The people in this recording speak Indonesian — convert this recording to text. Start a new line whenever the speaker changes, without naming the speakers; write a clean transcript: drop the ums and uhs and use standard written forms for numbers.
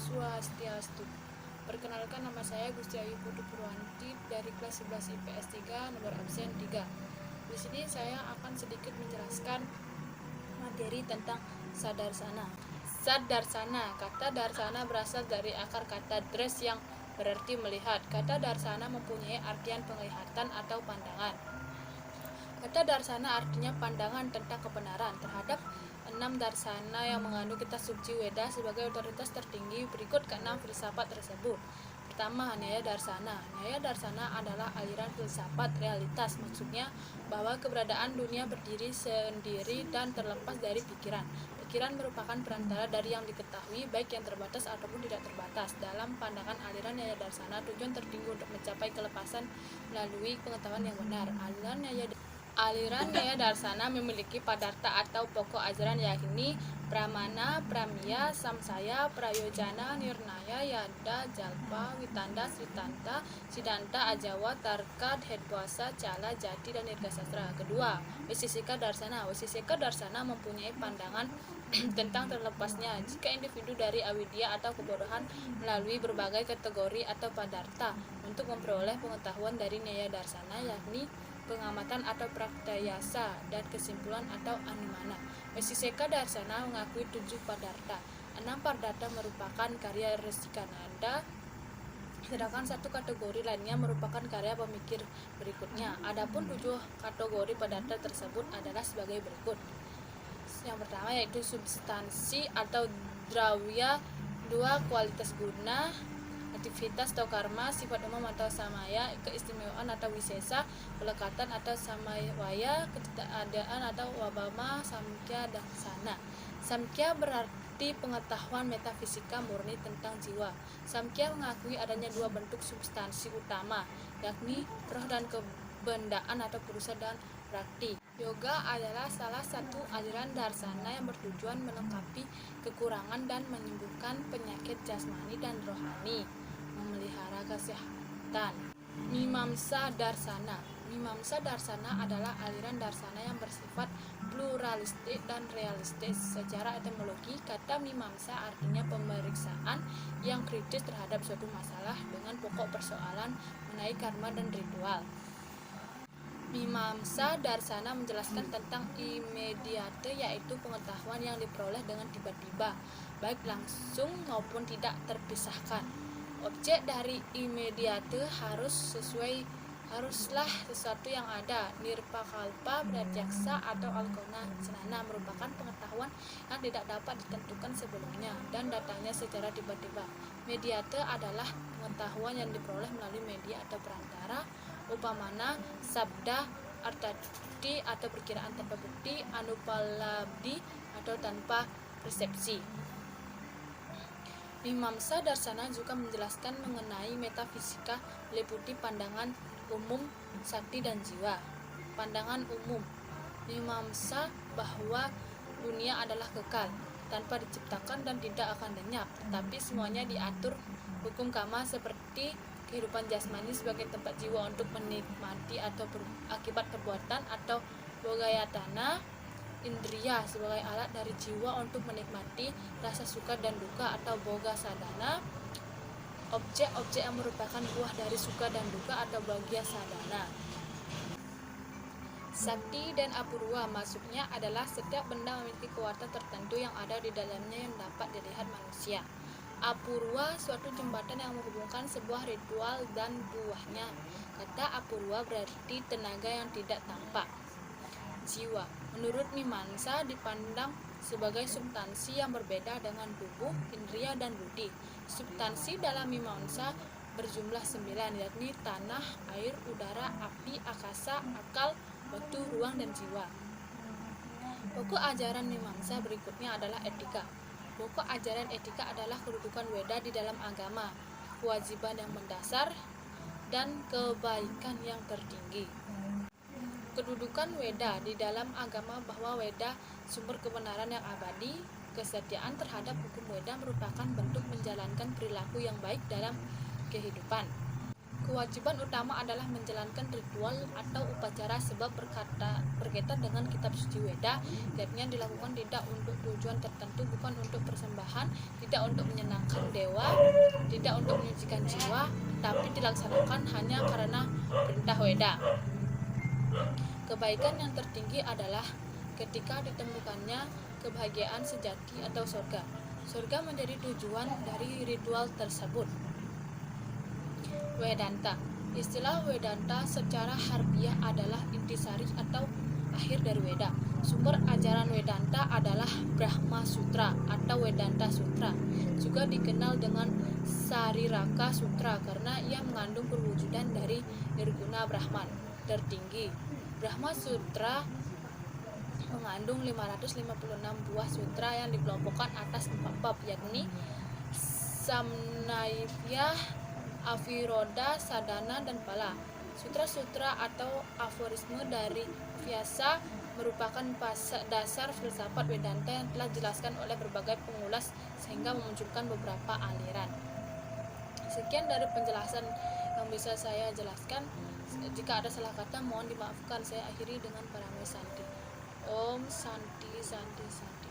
Swastiastu. Perkenalkan, nama saya Gusti Ayu Putu Purwanti dari kelas 11 IPS 3 nomor absen 3. Di sini saya akan sedikit menjelaskan materi tentang sadarsana. Sadarsana, kata darsana berasal dari akar kata dres yang berarti melihat. Kata darsana mempunyai artian penglihatan atau pandangan. Kata darsana artinya pandangan tentang kebenaran terhadap 6 darsana yang mengandung kitab suci Weda sebagai otoritas tertinggi. Berikut ke-6 filsafat tersebut. Pertama, Nyaya Darsana. Nyaya Darsana adalah aliran filsafat realitas, maksudnya bahwa keberadaan dunia berdiri sendiri dan terlepas dari pikiran. Pikiran merupakan perantara dari yang diketahui, baik yang terbatas ataupun tidak terbatas. Dalam pandangan aliran Nyaya Darsana, tujuan tertinggi untuk mencapai kelepasan melalui pengetahuan yang benar. Aliran Nyaya Darsana memiliki padarta atau pokok ajaran yakni Pramana, Pramya, Samsaya, Prayojana, Nirnaya, Yada, Jalpa, Witanda, Sritanta, Siddhanta, Ajawa, Tarka, Hedwasa, Cala, Jati, dan Nirgasastra. Kedua, Wisisika Darsana. Wisisika Darsana mempunyai pandangan tentang terlepasnya jika individu dari avidya atau kebodohan melalui berbagai kategori atau padarta untuk memperoleh pengetahuan dari Nyaya Darsana yakni pengamatan atau praktayasa dan kesimpulan atau anumana. Wisiseka Darsana mengakui 7 padarta. 6 padarta merupakan karya Resikananda, sedangkan 1 kategori lainnya merupakan karya pemikir berikutnya. Adapun 7 kategori padarta tersebut adalah sebagai berikut. Yang pertama yaitu substansi atau drawya, 2 kualitas guna, aktivitas atau karma, sifat umum atau samaya, keistimewaan atau wisesa, pelekatan atau samawaya, ketidakadaan atau wabama, samkhya dan sana. Samkhya berarti pengetahuan metafisika murni tentang jiwa. Samkhya mengakui adanya 2 bentuk substansi utama, yakni roh dan kebendaan atau purusa dan prakti. Yoga adalah salah satu aliran darsana yang bertujuan melengkapi kekurangan dan menyembuhkan penyakit jasmani dan rohani, memelihara kesehatan. Mimamsa Darsana. Mimamsa Darsana adalah aliran darsana yang bersifat pluralistik dan realistis. Secara etimologi, kata mimamsa artinya pemeriksaan yang kritis terhadap suatu masalah dengan pokok persoalan mengenai karma dan ritual. Mimamsa Darsana menjelaskan tentang imediate, yaitu pengetahuan yang diperoleh dengan tiba-tiba, baik langsung maupun tidak terpisahkan. Objek dari imediate haruslah sesuatu yang ada. Nirpakalpa, pratyaksa atau alkona senana merupakan pengetahuan yang tidak dapat ditentukan sebelumnya dan datangnya secara tiba-tiba. Mediate adalah pengetahuan yang diperoleh melalui media atau perantara, upamana sabda, artati atau perkiraan tanpa bukti, anupalabdi atau tanpa persepsi. Mimamsa Darsana juga menjelaskan mengenai metafisika meliputi pandangan umum, sakti dan jiwa. Pandangan umum mimamsa bahwa dunia adalah kekal, tanpa diciptakan dan tidak akan lenyap, tetapi semuanya diatur hukum kama seperti kehidupan jasmani sebagai tempat jiwa untuk menikmati atau akibat perbuatan, atau bogayatana indriya sebagai alat dari jiwa untuk menikmati rasa suka dan duka, atau boga sadana objek-objek yang merupakan buah dari suka dan duka, atau bagya sadana. Sakti dan apurva maksudnya adalah setiap benda memiliki kekuatan tertentu yang ada di dalamnya yang dapat dilihat manusia. Apurva suatu jembatan yang menghubungkan sebuah ritual dan buahnya. Kata apurva berarti tenaga yang tidak tampak. Jiwa menurut Mimamsa dipandang sebagai substansi yang berbeda dengan tubuh, indria, dan budi. Substansi dalam Mimamsa berjumlah 9, yakni tanah, air, udara, api, akasa, akal, waktu, ruang, dan jiwa. Pokok ajaran Mimamsa berikutnya adalah etika. Pokok ajaran etika adalah kedudukan Weda di dalam agama, kewajiban yang mendasar, dan kebaikan yang tertinggi. Kedudukan Weda di dalam agama bahwa Weda sumber kebenaran yang abadi. Kesetiaan terhadap hukum Weda merupakan bentuk menjalankan perilaku yang baik dalam kehidupan. Kewajiban utama adalah menjalankan ritual atau upacara sebab berkaitan dengan kitab suci Weda, yakni dilakukan tidak untuk tujuan tertentu, bukan untuk persembahan, tidak untuk menyenangkan dewa, tidak untuk menyucikan jiwa, tapi dilaksanakan hanya karena perintah Weda. Kebaikan yang tertinggi adalah ketika ditemukannya kebahagiaan sejati atau surga. Surga menjadi tujuan dari ritual tersebut. Vedanta. Istilah Vedanta secara harfiah adalah intisari atau akhir dari Weda. Sumber ajaran Vedanta adalah Brahma Sutra atau Vedanta Sutra. Juga dikenal dengan Sariraka Sutra karena ia mengandung perwujudan dari Nirguna Brahman tertinggi. Brahma Sutra mengandung 556 buah sutra yang dikelompokkan atas 4 bab, yakni Samnayipya, Aviroda, Sadhana, dan Pala. Sutra-sutra atau aforisme dari Vyasa merupakan dasar filsafat Vedanta yang telah dijelaskan oleh berbagai pengulas sehingga memunculkan beberapa aliran. Sekian dari penjelasan yang bisa saya jelaskan. Jika ada salah kata mohon dimaafkan. Saya akhiri dengan Parame Santi. Om Santi Santi Santi.